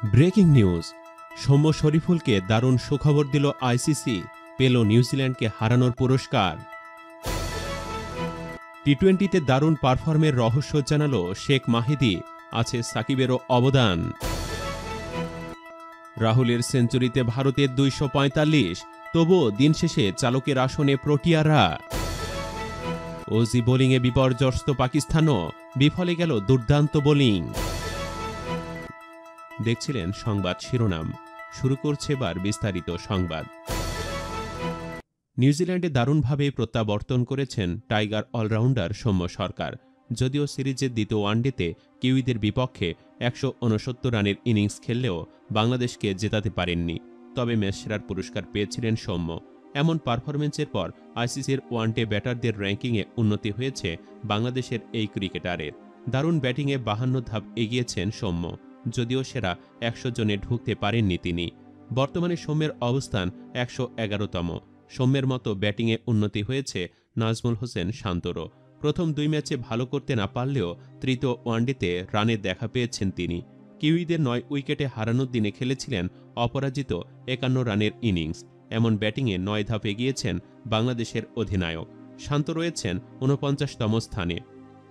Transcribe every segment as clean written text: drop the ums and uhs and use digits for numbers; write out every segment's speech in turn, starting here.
Breaking news. Soumya শরীফুলকে দারুণ সুখবর দিল আইসিসি, পেল নিউজিল্যান্ডকে হারানোর পুরস্কার। টি-20তে দারুণ পারফর্মের রহস্য জানাল শেখ মাহিদি, আছে সাকিবেরও অবদান। রাহুলের সেঞ্চুরিতে ভারতের 245, তবুও দিন শেষে চালকের আসনে প্রোটিয়ারা। ওজি বোলিংয়ে বিপর্যস্ত পাকিস্তানও, বিফলে গেল দুর্দান্ত বোলিং। দেখছিলেন সংবাদ শিরোনাম, শুরু করছে এবার বিস্তারিত সংবাদ। নিউজিল্যান্ডে দারুণভাবে প্রত্যাবর্তন করেছেন টাইগার অলরাউন্ডার সৌম্য সরকার। যদিও সিরিজের দ্বিতীয় ওয়ানডেতে কিউইদের বিপক্ষে 169 রানের ইনিংস খেললেও বাংলাদেশকে জেতাতে পারেননি, তবে ম্যাচ সেরার পুরস্কার পেয়েছিলেন সৌম্য। এমন পারফরমেন্সের পর আইসিসির ওয়ানডে ব্যাটারদের র্যাঙ্কিংয়ে উন্নতি হয়েছে বাংলাদেশের এই ক্রিকেটারের। দারুণ ব্যাটিংয়ে 52 ধাপ এগিয়েছেন সৌম্য, যদিও সেরা 100 জনে ঢুকতে পারেননি তিনি। বর্তমানে সৌম্যের অবস্থান 111তম। সৌম্যের মতো ব্যাটিংয়ে উন্নতি হয়েছে নাজমুল হোসেন শান্তরও। প্রথম 2 ম্যাচে ভালো করতে না পারলেও তৃতীয় ওয়ানডেতে রানের দেখা পেয়েছেন তিনি। কিউইদের 9 উইকেটে হারানোর দিনে খেলেছিলেন অপরাজিত 51 রানের ইনিংস। এমন ব্যাটিংয়ে 9 ধাপ এগিয়েছেন বাংলাদেশের অধিনায়ক। শান্ত রয়েছেন 49তম স্থানে।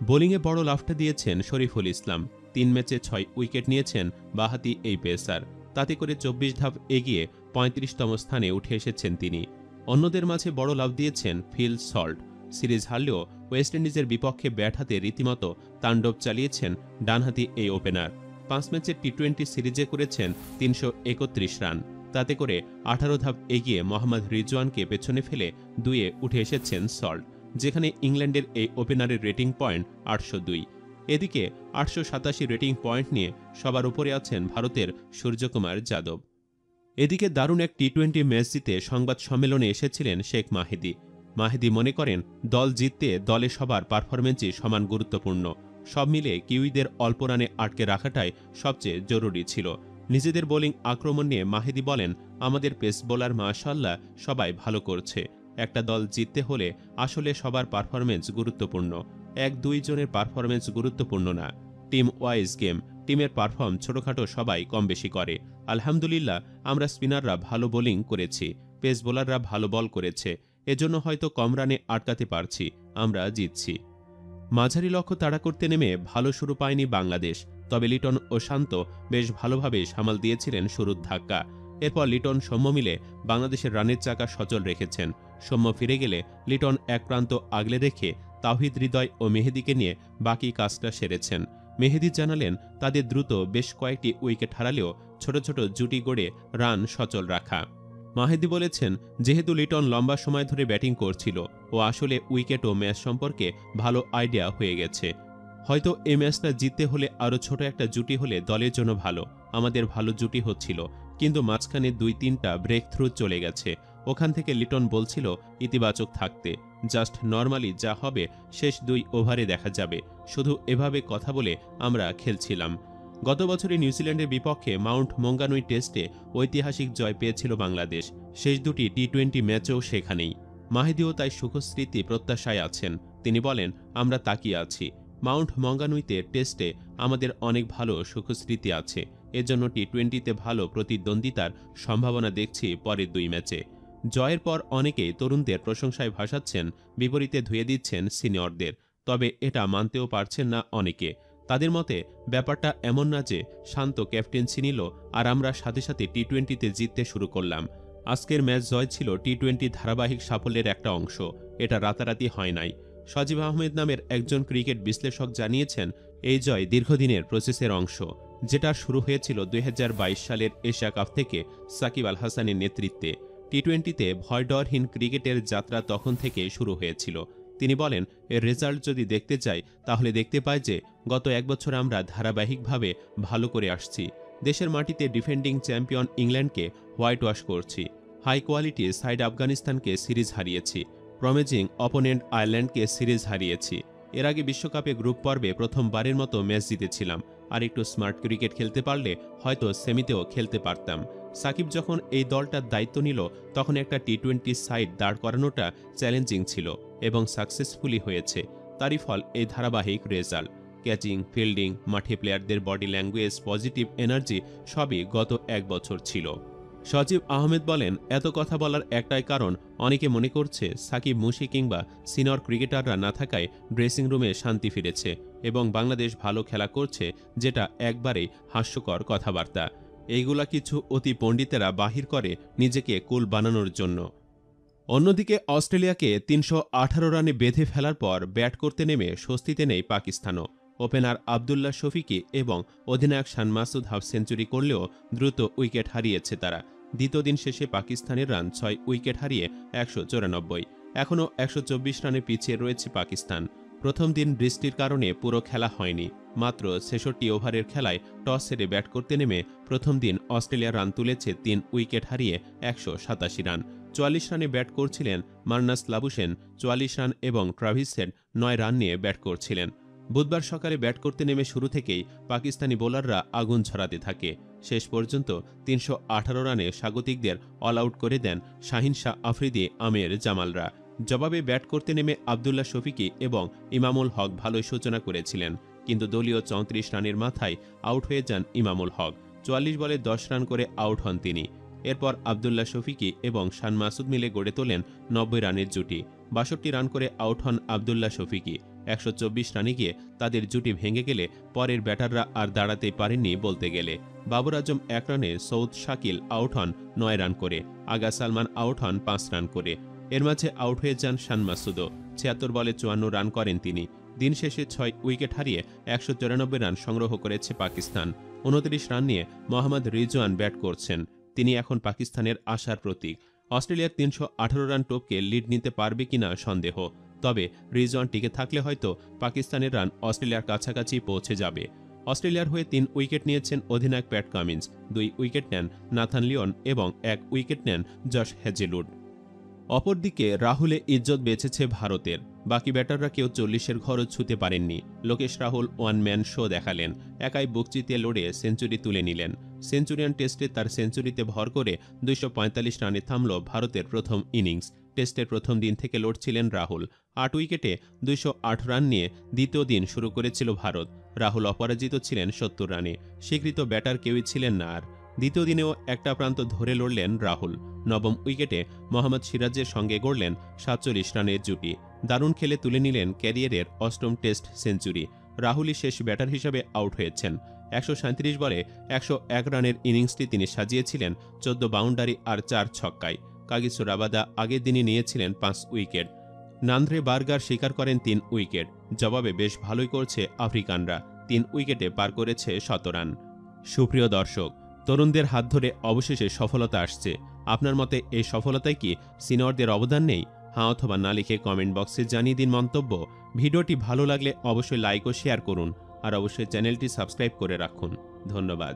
বোলিংয়ে বড় লাফটা দিয়েছেন শরীফুল ইসলাম। 3 ম্যাচে 6 উইকেট নিয়েছেন বাঁহাতি এই পেসার। তাতে করে 24 ধাপ এগিয়ে 35তম স্থানে উঠে এসেছেন তিনি। অন্যদের মাঝে বড় লাভ দিয়েছেন ফিল সল্ট। সিরিজ হারলেও ওয়েস্ট ইন্ডিজের বিপক্ষে ব্যাট হাতে রীতিমতো তাণ্ডব চালিয়েছেন ডানহাতি এই ওপেনার। 5 ম্যাচের টি-20 সিরিজে করেছেন 331 রান। তাতে করে 18 ধাপ এগিয়ে মোহাম্মদ রিজওয়ানকে পেছনে ফেলে 2-এ উঠে এসেছেন সল্ট, যেখানে ইংল্যান্ডের এই ওপেনারের রেটিং পয়েন্ট 802। এদিকে 887 রেটিং পয়েন্ট নিয়ে সবার উপরে আছেন ভারতের সূর্যকুমার যাদব। এদিকে দারুণ এক টি-20 ম্যাচ জিতে সংবাদ সম্মেলনে এসেছিলেন শেখ মাহিদি। মাহিদি মনে করেন, দল জিততে দলে সবার পারফরমেন্সই সমান গুরুত্বপূর্ণ। সব মিলে কিউইদের অল্প রানে আটকে রাখাটাই সবচেয়ে জরুরি ছিল। নিজেদের বোলিং আক্রমণ নিয়ে মাহিদি বলেন, আমাদের পেস বোলার মাশাআল্লাহ সবাই ভালো করছে। একটা দল জিততে হলে আসলে সবার পারফরমেন্স গুরুত্বপূর্ণ, 1-2 জনের পারফরমেন্স গুরুত্বপূর্ণ না। টিম ওয়াইজ গেম, টিমের পারফর্ম ছোটখাটো সবাই কম বেশি করে। আলহামদুলিল্লাহ আমরা স্পিনাররা ভালো বোলিং করেছি, পেস বোলাররা ভালো বল করেছে, এজন্য হয়তো কম রানে আটকাতে পারছি, আমরা জিতছি। মাঝারি লক্ষ্য তাড়া করতে নেমে ভালো শুরু পায়নি বাংলাদেশ, তবে লিটন ও শান্ত বেশ ভালোভাবে সামাল দিয়েছিলেন শুরুর ধাক্কা। এরপর লিটন সৌম্য মিলে বাংলাদেশের রানের চাকা সচল রেখেছেন। সৌম্য ফিরে গেলে লিটন এক প্রান্ত আগলে রেখে তাওহিদ হৃদয় ও মেহেদিকে নিয়ে বাকি কাজটা সেরেছেন। মেহেদি জানালেন, তাদের দ্রুত বেশ কয়েকটি উইকেট হারালেও ছোট ছোট জুটি গড়ে রান সচল রাখা। মাহিদি বলেছেন, যেহেতু লিটন লম্বা সময় ধরে ব্যাটিং করছিল, ও আসলে উইকেট ও ম্যাচ সম্পর্কে ভালো আইডিয়া হয়ে গেছে। হয়তো এই ম্যাচটা জিততে হলে আরও ছোট একটা জুটি হলে দলের জন্য ভালো। আমাদের ভালো জুটি হচ্ছিল, কিন্তু মাঝখানে 2-3টা ব্রেক থ্রু চলে গেছে। ওখান থেকে লিটন বলছিল ইতিবাচক থাকতে, জাস্ট নর্মালি যা হবে শেষ 2 ওভারে দেখা যাবে। শুধু এভাবে কথা বলে আমরা খেলছিলাম। গত বছরে নিউজিল্যান্ডের বিপক্ষে মাউন্ট মঙ্গানুই টেস্টে ঐতিহাসিক জয় পেয়েছিল বাংলাদেশ। শেষ 2টি টি-20 ম্যাচেও সেখানেই। মাহিদিও তাই সুখস্মৃতি প্রত্যাশায় আছেন। তিনি বলেন, আমরা তাকিয়ে আছি। মাউন্ট মঙ্গানুইতে টেস্টে আমাদের অনেক ভালো সুখস্মৃতি আছে, এজন্য টি-20তে ভালো প্রতিদ্বন্দ্বিতার সম্ভাবনা দেখছি পরের 2 ম্যাচে। জয়ের পর অনেকেই তরুণদের প্রশংসায় ভাসাচ্ছেন, বিপরীতে ধুয়ে দিচ্ছেন সিনিয়রদের, তবে এটা মানতেও পারছেন না অনেকে। তাদের মতে ব্যাপারটা এমন না যে শান্ত ক্যাপ্টেন্সি নিল আর আমরা সাথে সাথে টি-20তে জিততে শুরু করলাম। আজকের ম্যাচ জয় ছিল টি-20 ধারাবাহিক সাফল্যের একটা অংশ, এটা রাতারাতি হয় নাই। সজীব আহমেদ নামের একজন ক্রিকেট বিশ্লেষক জানিয়েছেন, এই জয় দীর্ঘদিনের প্রসেসের অংশ, যেটা শুরু হয়েছিল 2022 সালের এশিয়া কাপ থেকে সাকিব আল হাসানের নেতৃত্বে। টি-20তে ভয়ডরহীন ক্রিকেটের যাত্রা তখন থেকে শুরু হয়েছিল। তিনি বলেন, এর রেজাল্ট যদি দেখতে চাই তাহলে দেখতে পাই যে গত 1 বছর আমরা ধারাবাহিকভাবে ভালো করে আসছি। দেশের মাটিতে ডিফেন্ডিং চ্যাম্পিয়ন ইংল্যান্ডকে হোয়াইট ওয়াশ করছি। হাই কোয়ালিটি সাইড আফগানিস্তানকে সিরিজ হারিয়েছি। প্রমেজিং অপোনেন্ট আয়ারল্যান্ডকে সিরিজ হারিয়েছি। এর আগে বিশ্বকাপে গ্রুপ পর্বে প্রথমবারের মতো ম্যাচ জিতেছিলাম। আর একটু স্মার্ট ক্রিকেট খেলতে পারলে হয়তো সেমিতেও খেলতে পারতাম। সাকিব যখন এই দলটার দায়িত্ব নিল তখন একটা টি-20 সাইড দাঁড় করানোটা চ্যালেঞ্জিং ছিল এবং সাকসেসফুলি হয়েছে। তারই ফল এই ধারাবাহিক রেজাল্ট। ক্যাচিং, ফিল্ডিং, মাঠে প্লেয়ারদের বডি ল্যাঙ্গুয়েজ, পজিটিভ এনার্জি সবই গত 1 বছর ছিল। সজীব আহমেদ বলেন, এত কথা বলার একটাই কারণ, অনেকে মনে করছে সাকিব, মুশি কিংবা সিনিয়র ক্রিকেটাররা না থাকায় ড্রেসিং রুমে শান্তি ফিরেছে এবং বাংলাদেশ ভালো খেলা করছে, যেটা একবারেই হাস্যকর কথাবার্তা। এইগুলা কিছু অতি পণ্ডিতেরা বাহির করে নিজেকে কুল বানানোর জন্য। অন্যদিকে অস্ট্রেলিয়াকে ৩১৮ রানে বেঁধে ফেলার পর ব্যাট করতে নেমে স্বস্তিতে নেই পাকিস্তানও। ওপেনার আবদুল্লাহ শফিকি এবং অধিনায়ক শান মাসুদ হাফ সেঞ্চুরি করলেও দ্রুত উইকেট হারিয়েছে তারা। দ্বিতীয় দিন শেষে পাকিস্তানের রান 6 উইকেট হারিয়ে ১৯৪। এখনও ১২৪ রানে পিছিয়ে রয়েছে পাকিস্তান। প্রথম দিন বৃষ্টির কারণে পুরো খেলা হয়নি। মাত্র ৬৬ ওভারের খেলায় টস হেরে ব্যাট করতে নেমে প্রথম দিন অস্ট্রেলিয়া রান তুলেছে ৩ উইকেট হারিয়ে ১৮৭ রান। ৪৪ রানে ব্যাট করছিলেন মার্নাস লাবুশেন ৪৪ রান এবং ট্রাভিস হেড ৯ রান নিয়ে ব্যাট করছিলেন। বুধবার সকালে ব্যাট করতে নেমে শুরু থেকেই পাকিস্তানি বোলাররা আগুন ছড়াতে থাকে। শেষ পর্যন্ত ৩১৮ রানে স্বাগতিকদের অল আউট করে দেন শাহিন শাহ আফ্রিদি, আমের জামালরা। জবাবে ব্যাট করতে নেমে আবদুল্লাহ শফিকি এবং ইমামুল হক ভালোই সূচনা করেছিলেন, কিন্তু দলীয় ৩৪ রানের মাথায় আউট হয়ে যান ইমামুল হক। ৪৪ বলে ১০ রান করে আউট হন তিনি। এরপর আবদুল্লাহ শফিকি এবং শান মাসুদ মিলে গড়ে তোলেন ৯০ রানের জুটি। ৬২ রান করে আউট হন আবদুল্লাহ শফিকি। ১২৪ রানে গিয়ে তাদের জুটি ভেঙে গেলে পরের ব্যাটাররা আর দাঁড়াতে পারেননি বলতে গেলে। বাবর আজম ১ রানে, সৌদ শাকিল আউট হন ৯ রান করে, আগা সালমান আউট হন ৫ রান করে। এর মাঝে আউট হয়ে যান শান মাসুদও। ৭৬ বলে ৫৪ রান করেন তিনি। দিন শেষে ৬ উইকেট হারিয়ে ১৯৪ রান সংগ্রহ করেছে পাকিস্তান। ২৯ রান নিয়ে মোহাম্মদ রিজওয়ান ব্যাট করছেন। তিনি এখন পাকিস্তানের আশার প্রতীক। অস্ট্রেলিয়ার ৩১৮ রান টপকে লিড নিতে পারবে কিনা সন্দেহ। তবে রিজওয়ান টিকে থাকলে হয়তো পাকিস্তানের রান অস্ট্রেলিয়ার কাছাকাছি পৌঁছে যাবে। অস্ট্রেলিয়ার হয়ে ৩ উইকেট নিয়েছেন অধিনায়ক প্যাট কামিন্স, ২ উইকেট নেন নাথান লিওন এবং ১ উইকেট নেন জশ হ্যাজেলউড। অপরদিকে রাহুলে ইজ্জত বেঁচেছে ভারতের। বাকি ব্যাটাররা কেউ ৪০-এর ঘরও ছুঁতে পারেননি। Lokesh Rahul one man show দেখালেন, একাই বুক চিতিয়ে লড়ে সেঞ্চুরি তুলে নিলেন। সেঞ্চুরিয়ান টেস্টে তার সেঞ্চুরিতে ভর করে ২৪৫ রানে থামল ভারতের প্রথম ইনিংস। টেস্টের প্রথম দিন থেকে লড়ছিলেন রাহুল। ৮ উইকেটে ২০৮ রান নিয়ে দ্বিতীয় দিন শুরু করেছিল ভারত। রাহুল অপরাজিত ছিলেন ৭০ রানে। স্বীকৃত ব্যাটার কেউই ছিলেন না আর। দ্বিতীয় দিনেও একটা প্রান্ত ধরে লড়লেন রাহুল। নবম উইকেটে মোহাম্মদ সিরাজের সঙ্গে গড়লেন ৪৭ রানের জুটি। দারুণ খেলে তুলে নিলেন ক্যারিয়ারের ৮ম টেস্ট সেঞ্চুরি। রাহুলই শেষ ব্যাটার হিসাবে আউট হয়েছেন। ১৩৭ বলে ১০১ রানের ইনিংসটি তিনি সাজিয়েছিলেন ১৪ বাউন্ডারি আর ৪ ছক্কায়। কাগিসো রাবাদা আগের দিনই নিয়েছিলেন ৫ উইকেট। নান্দ্রে বার্গার শিকার করেন ৩ উইকেট। জবাবে বেশ ভালোই করছে আফ্রিকানরা। ৩ উইকেটে পার করেছে ১০০ রান। সুপ্রিয় দর্শক, তরুণদের হাত ধরে অবশেষে সফলতা আসছে। আপনার মতে এই সফলতায় কি সিনিয়রদের অবদান নেই? হ্যাঁ অথবা না লিখে কমেন্ট বক্সে জানিয়ে দিন মন্তব্য। ভিডিওটি ভালো লাগলে অবশ্যই লাইক ও শেয়ার করুন, আর অবশ্যই চ্যানেলটি সাবস্ক্রাইব করে রাখুন। ধন্যবাদ।